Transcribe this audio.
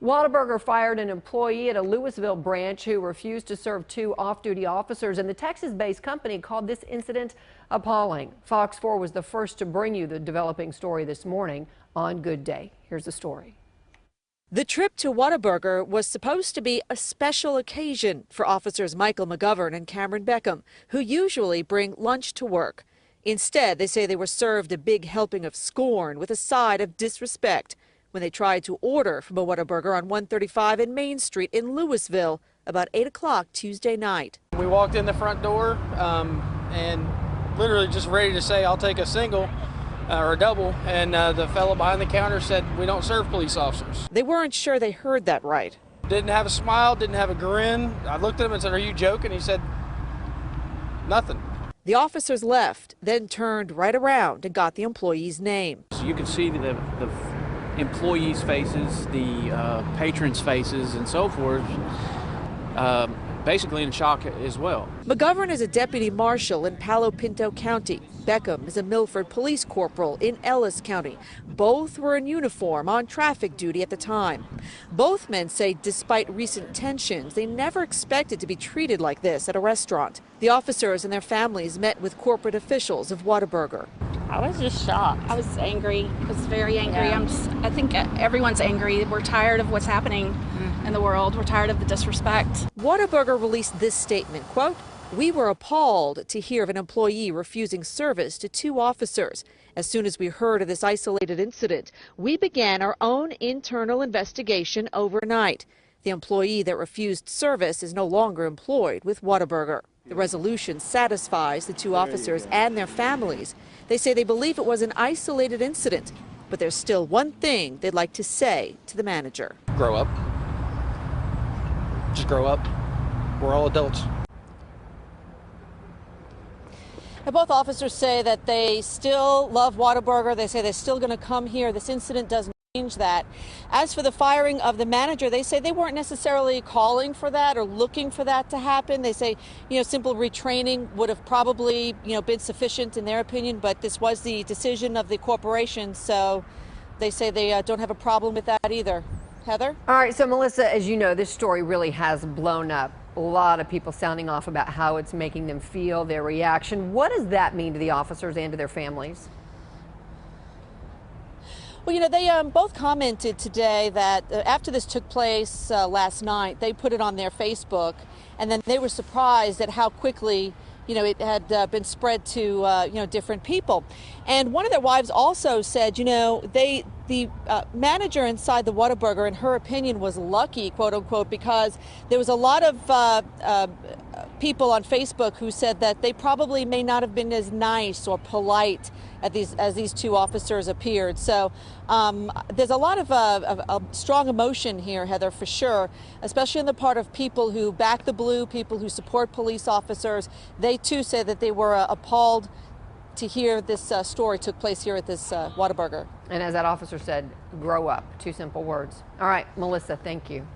Whataburger fired an employee at a Lewisville branch who refused to serve two off-duty officers, and the Texas-based company called this incident appalling. Fox 4 was the first to bring you the developing story this morning on Good Day. Here's the story. The trip to Whataburger was supposed to be a special occasion for officers Michael McGovern and Cameron Beckham, who usually bring lunch to work. Instead, they say they were served a big helping of scorn with a side of disrespect when they tried to order from a Whataburger on 135 and Main Street in Lewisville about 8 o'clock Tuesday night. We walked in the front door and literally just ready to say, "I'll take a single or a double," and the fellow behind the counter said, "We don't serve police officers." They weren't sure they heard that right. Didn't have a smile, didn't have a grin. I looked at him and said, "Are you joking?" He said, "Nothing." The officers left, then turned right around and got the employee's name. So you can see the employees' faces, the patrons' faces, and so forth, basically in shock as well. McGovern is a deputy marshal in Palo Pinto County. Beckham is a Milford police corporal in Ellis County. Both were in uniform on traffic duty at the time. Both men say despite recent tensions, they never expected to be treated like this at a restaurant. The officers and their families met with corporate officials of Whataburger. I was just shocked. I was angry. I was very angry. Yeah. I think everyone's angry. We're tired of what's happening in the world. We're tired of the disrespect. Whataburger released this statement, quote, "We were appalled to hear of an employee refusing service to two officers. As soon as we heard of this isolated incident, we began our own internal investigation overnight. The employee that refused service is no longer employed with Whataburger." The resolution satisfies the two officers and their families. They say they believe it was an isolated incident, but there's still one thing they'd like to say to the manager. Grow up. Just grow up. We're all adults. Now, both officers say that they still love Whataburger. They say they're still going to come here. This incident doesn't change that. As for the firing of the manager, they say they weren't necessarily calling for that or looking for that to happen. They say, simple retraining would have probably, been sufficient in their opinion, but this was the decision of the corporation, so they say they don't have a problem with that either. Heather? All right, so Melissa, as you know, this story really has blown up. A lot of people sounding off about how it's making them feel, their reaction. What does that mean to the officers and to their families? Well, they both commented today that after this took place last night, they put it on their Facebook, and then they were surprised at how quickly it had been spread to, different people. And one of their wives also said, the manager inside the Whataburger, in her opinion, was lucky, quote unquote, because there was a lot of people on Facebook who said that they probably may not have been as nice or polite as these two officers appeared. So there's a lot of strong emotion here, Heather, for sure, especially on the part of people who back the blue, people who support police officers. They too say that they were appalled to hear this story took place here at this Whataburger. And as that officer said, grow up. Two simple words. All right, Melissa, thank you.